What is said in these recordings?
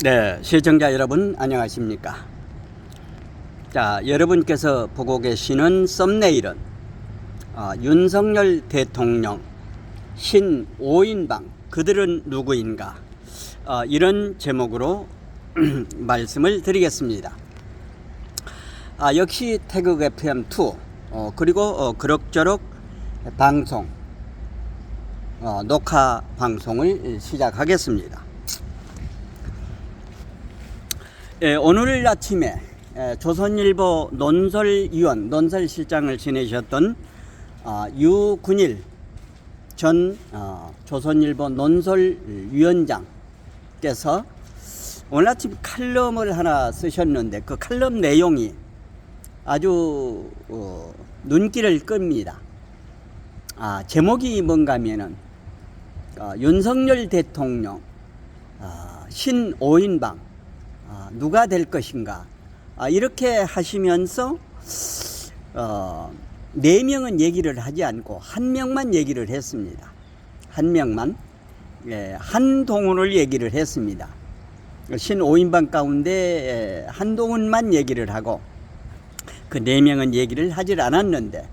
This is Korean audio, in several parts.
네, 시청자 여러분 안녕하십니까? 자, 여러분께서 보고 계시는 썸네일은 윤석열 대통령 신 5인방 그들은 누구인가, 이런 제목으로 말씀을 드리겠습니다. 역시 태극 FM2 그리고 그럭저럭 방송 녹화 방송을 시작하겠습니다. 오늘 아침에 조선일보 논설실장을 지내셨던 유근일 전 조선일보 논설위원장께서 오늘 아침 칼럼을 하나 쓰셨는데 그 칼럼 내용이 아주 눈길을 끕니다. 제목이 뭔가 하면은 윤석열 대통령 신 5인방 누가 될 것인가, 이렇게 하시면서 4명은 얘기를 하지 않고 1명만 얘기를 했습니다. 1명만, 한동훈을 얘기를 했습니다. 신 5인방 가운데 한동훈만 얘기를 하고 그 4명은 얘기를 하질 않았는데,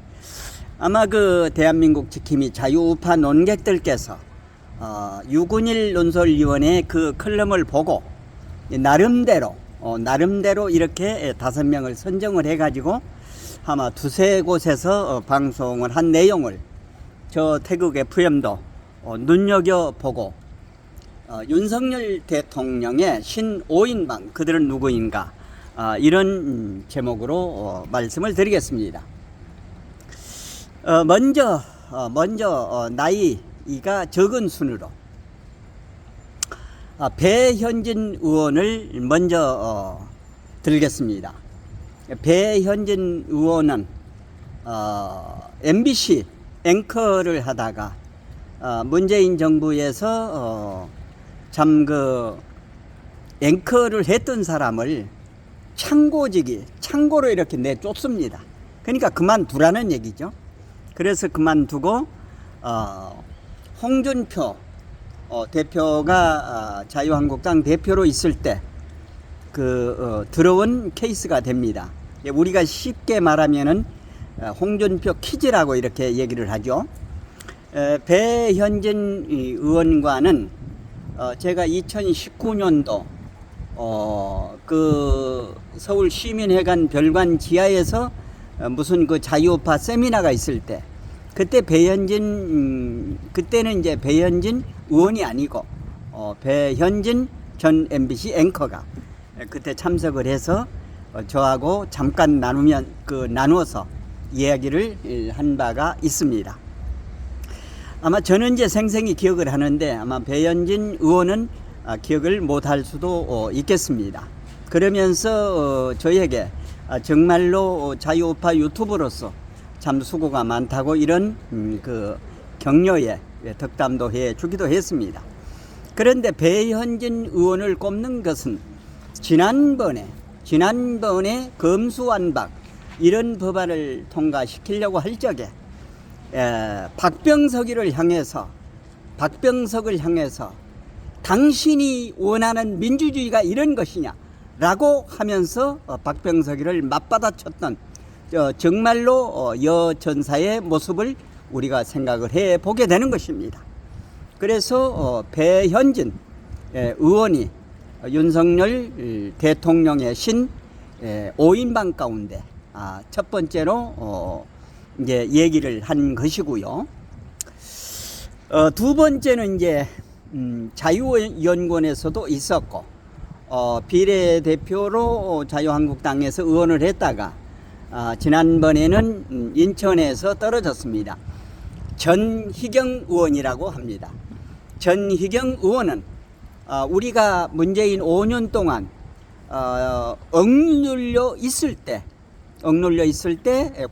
아마 그 대한민국 지킴이 자유우파 논객들께서 유근일 논설위원의 그 칼럼을 보고 나름대로 이렇게 5명을 선정을 해가지고 아마 2-3곳에서 방송을 한 내용을 저 태극 FM도 눈여겨보고 윤석열 대통령의 신 5인방 그들은 누구인가, 이런 제목으로 말씀을 드리겠습니다. 먼저 나이가 적은 순으로 배현진 의원을 먼저 들겠습니다. 배현진 의원은 MBC 앵커를 하다가 문재인 정부에서 참 그 앵커를 했던 사람을 창고로 이렇게 내쫓습니다. 그러니까 그만두라는 얘기죠. 그래서 그만두고 홍준표 대표가 자유한국당 대표로 있을 때 들어온 케이스가 됩니다. 우리가 쉽게 말하면은 홍준표 퀴즈라고 이렇게 얘기를 하죠. 배현진 의원과는 제가 2019년도 그 서울 시민회관 별관 지하에서 무슨 그 자유우파 세미나가 있을 때, 그때 그때는 이제 배현진 의원이 아니고 배현진 전 MBC 앵커가 그때 참석을 해서 저하고 잠깐 나누어서 이야기를 한 바가 있습니다. 아마 저는 이제 생생히 기억을 하는데 아마 배현진 의원은 기억을 못할 수도 있겠습니다. 그러면서 저에게 정말로 자유우파 유튜버로서 참 수고가 많다고 이런 그 격려에 덕담도 해 주기도 했습니다. 그런데 배현진 의원을 꼽는 것은 지난번에 검수완박 이런 법안을 통과시키려고 할 적에 박병석을 향해서 당신이 원하는 민주주의가 이런 것이냐 라고 하면서 박병석이를 맞받아쳤던 정말로 여전사의 모습을 우리가 생각을 해보게 되는 것입니다. 그래서 배현진 의원이 윤석열 대통령의 신 5인방 가운데 첫 번째로 이제 얘기를 한 것이고요. 두 번째는 이제 자유연구원에서도 있었고 비례대표로 자유한국당에서 의원을 했다가 지난번에는 인천에서 떨어졌습니다. 전희경 의원이라고 합니다. 전희경 의원은 우리가 문재인 5년 동안 억눌려 있을 때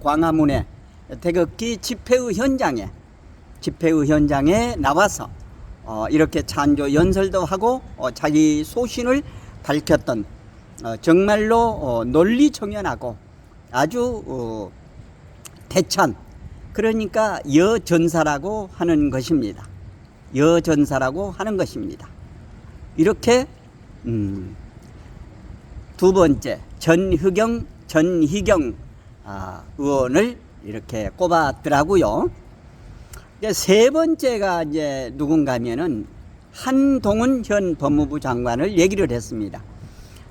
광화문에 태극기 집회의 현장에 나와서 이렇게 찬조 연설도 하고 자기 소신을 밝혔던 정말로 논리정연하고 아주 대찬, 그러니까 여전사라고 하는 것입니다. 이렇게 두 번째 전희경 의원을 이렇게 꼽았더라고요. 이제 세 번째가 이제 누군가 하면은 한동훈 현 법무부 장관을 얘기를 했습니다.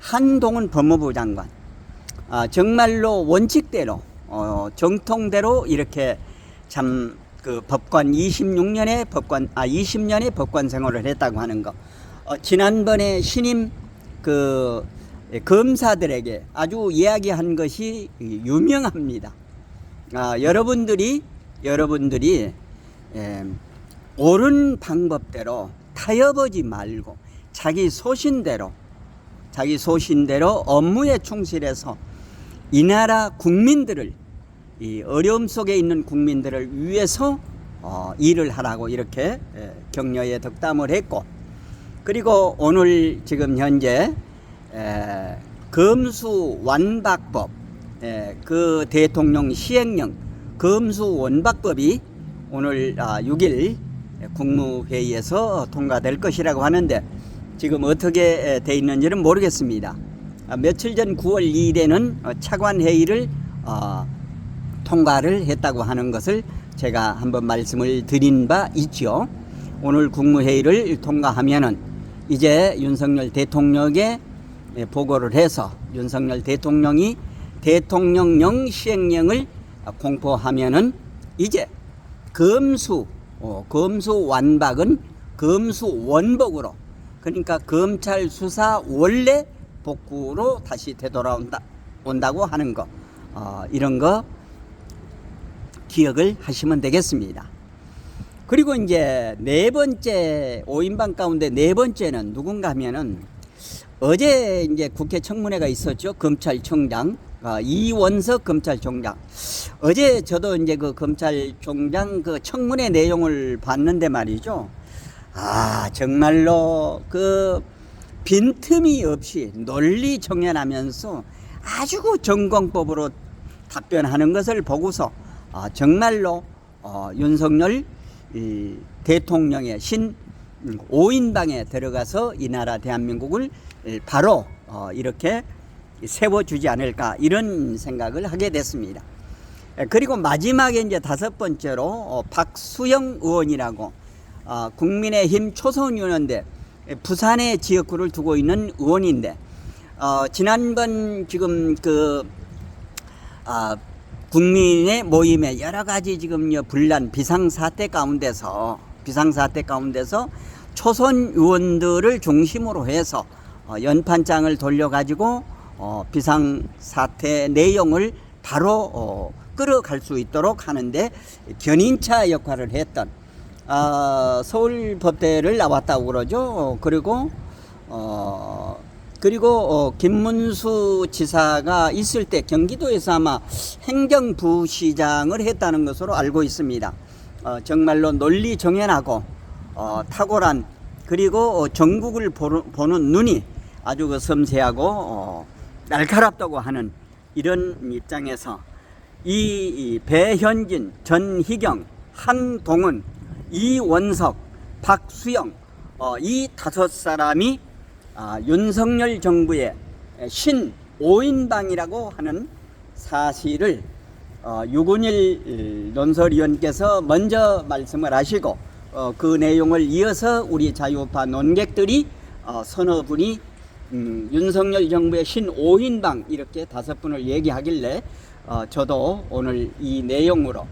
한동훈 법무부 장관. 정말로 원칙대로, 정통대로 이렇게 참 그 법관 20년의 법관 생활을 했다고 하는 거. 지난번에 신임 그 검사들에게 아주 이야기한 것이 유명합니다. 여러분들이 옳은 방법대로 타협하지 말고 자기 소신대로 업무에 충실해서 이 나라 국민들을, 이 어려움 속에 있는 국민들을 위해서 일을 하라고 이렇게 격려의 덕담을 했고, 그리고 오늘 지금 현재 검수완박법, 그 대통령 시행령 검수완박법이 오늘 6일 국무회의에서 통과될 것이라고 하는데, 지금 어떻게 돼 있는지는 모르겠습니다. 며칠 전 9월 2일에는 차관회의를 통과를 했다고 하는 것을 제가 한번 말씀을 드린 바 있죠. 오늘 국무회의를 통과하면은 이제 윤석열 대통령에 보고를 해서 윤석열 대통령이 대통령령 시행령을 공포하면은 이제 검수완박은 검수원복으로, 그러니까 검찰 수사 원래 복구로 다시 되돌아온다고 하는 거, 이런 거 기억을 하시면 되겠습니다. 그리고 이제 네 번째 5인방 가운데 네 번째는 누군가 하면은 어제 이제 국회 청문회가 있었죠. 검찰총장 이원석 검찰총장. 어제 저도 이제 그 검찰총장 그 청문회 내용을 봤는데 말이죠. 정말로 그 빈틈이 없이 논리 정연하면서 아주 전공법으로 답변하는 것을 보고서 정말로 윤석열 대통령의 신 5인방에 들어가서 이 나라 대한민국을 바로 이렇게 세워주지 않을까, 이런 생각을 하게 됐습니다. 그리고 마지막에 이제 다섯 번째로 박수영 의원이라고 국민의힘 초선 의원인데 부산에 지역구를 두고 있는 의원인데, 지난번 지금 그 국민의 모임에 여러 가지 지금 분란 비상사태 가운데서 초선 의원들을 중심으로 해서 연판장을 돌려가지고 비상사태 내용을 바로 끌어갈 수 있도록 하는데 견인차 역할을 했던 서울법대를 나왔다고 그러죠. 그리고 김문수 지사가 있을 때 경기도에서 아마 행정부시장을 했다는 것으로 알고 있습니다. 정말로 논리 정연하고 탁월한, 그리고 전국을 보는 눈이 아주 그 섬세하고 날카롭다고 하는 이런 입장에서 이 배현진, 전희경, 한동훈, 이원석, 박수영, 이 다섯 사람이 윤석열 정부의 신 5인방이라고 하는 사실을 유근일 논설위원께서 먼저 말씀을 하시고, 그 내용을 이어서 우리 자유우파 논객들이 서너 분이 윤석열 정부의 신 5인방 이렇게 다섯 분을 얘기하길래 저도 오늘 이 내용으로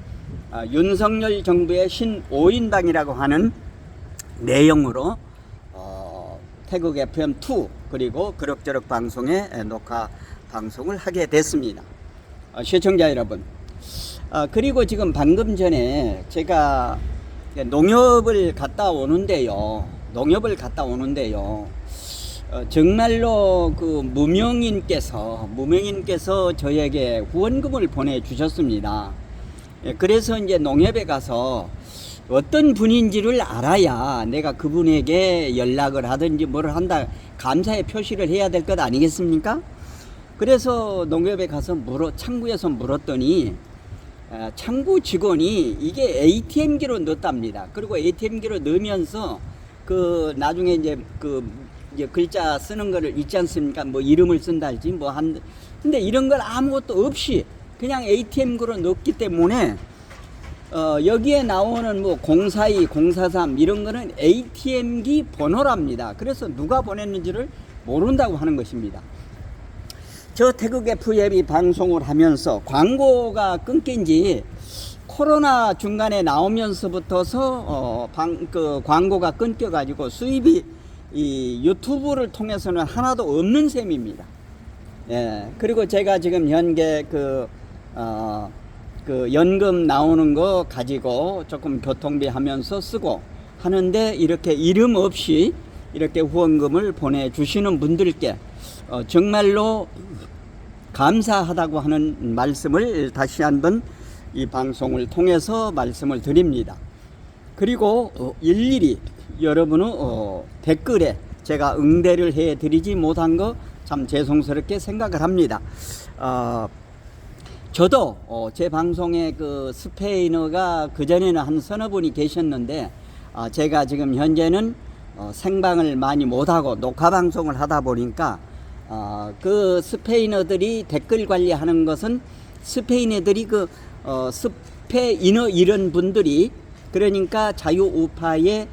윤석열 정부의 신 5인방이라고 하는 내용으로 태국 FM2 그리고 그럭저럭 방송에 녹화 방송을 하게 됐습니다. 시청자 여러분, 그리고 지금 방금 전에 제가 농협을 갔다 오는데요. 정말로 그 무명인께서 저에게 후원금을 보내주셨습니다. 그래서 이제 농협에 가서 어떤 분인지를 알아야 내가 그분에게 연락을 하든지 뭐를 한다, 감사의 표시를 해야 될 것 아니겠습니까? 그래서 농협에 가서 창구에서 물었더니 창구 직원이 이게 ATM기로 넣었답니다. 그리고 ATM기로 넣으면서 그 나중에 이제 그 이제 글자 쓰는 거를 있지 않습니까? 뭐 이름을 쓴달지 뭐 한, 근데 이런 걸 아무것도 없이 그냥 ATM으로 넣기 때문에 여기에 나오는 뭐 042, 043 이런 거는 ATM기 번호랍니다. 그래서 누가 보냈는지를 모른다고 하는 것입니다. 저 태극 FM이 방송을 하면서 광고가 끊긴 지 코로나 중간에 나오면서부터서 그 광고가 끊겨가지고 수입이 이 유튜브를 통해서는 하나도 없는 셈입니다. 예. 그리고 제가 지금 현재 그 연금 나오는 거 가지고 조금 교통비 하면서 쓰고 하는데 이렇게 이름 없이 이렇게 후원금을 보내주시는 분들께 정말로 감사하다고 하는 말씀을 다시 한번 이 방송을 통해서 말씀을 드립니다. 그리고 일일이 여러분의 댓글에 제가 응대를 해 드리지 못한 거 참 죄송스럽게 생각을 합니다. 저도 제 방송에 그 스페인어가 그전에는 한 서너 분이 계셨는데 제가 지금 현재는 생방을 많이 못하고 녹화 방송을 하다 보니까 그 스페인어들이 댓글 관리하는 것은 스페인 애들이 그 스페인어 이런 분들이 그러니까 자유우파의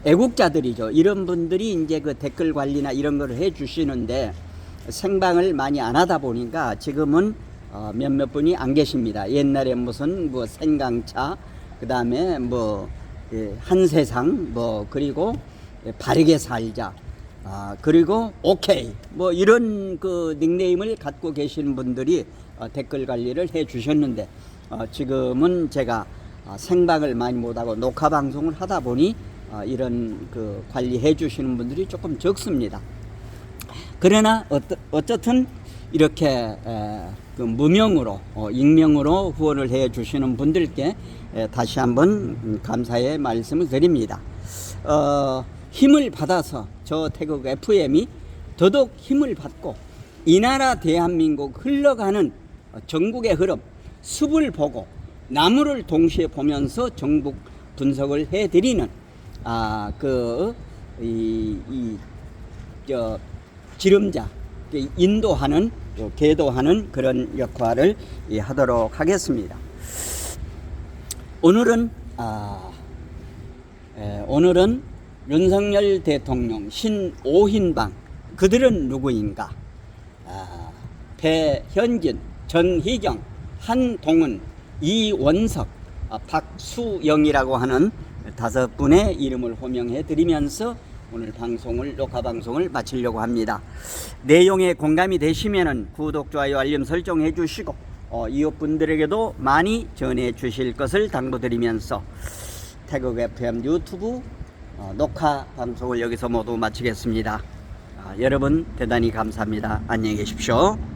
애국자들이죠. 이런 분들이 이제 그 댓글 관리나 이런 거를 해 주시는데 생방을 많이 안 하다 보니까 지금은 몇몇 분이 안 계십니다. 옛날에 무슨 뭐 생강차, 그 다음에 뭐 한세상, 뭐 그리고 바르게 살자, 그리고 오케이, 뭐 이런 그 닉네임을 갖고 계신 분들이 댓글 관리를 해 주셨는데 지금은 제가 생방을 많이 못하고 녹화 방송을 하다 보니 이런 그 관리해 주시는 분들이 조금 적습니다. 그러나 어쨌든 이렇게 그 무명으로 익명으로 후원을 해 주시는 분들께 다시 한번 감사의 말씀을 드립니다. 힘을 받아서 저 태극 FM이 더더욱 힘을 받고 이 나라 대한민국 흘러가는 전국의 흐름 숲을 보고 나무를 동시에 보면서 정북 분석을 해 드리는 지름자 인도하는 계도하는 그런 역할을 하도록 하겠습니다. 오늘은 윤석열 대통령 신오흰방 그들은 누구인가? 배현진, 전희경, 한동훈, 이원석, 박수영이라고 하는 5분의 이름을 호명해 드리면서 오늘 녹화 방송을 마치려고 합니다. 내용에 공감이 되시면은 구독, 좋아요, 알림 설정해 주시고 이웃분들에게도 많이 전해 주실 것을 당부드리면서 태극 FM 유튜브 녹화 방송을 여기서 모두 마치겠습니다. 여러분 대단히 감사합니다. 안녕히 계십시오.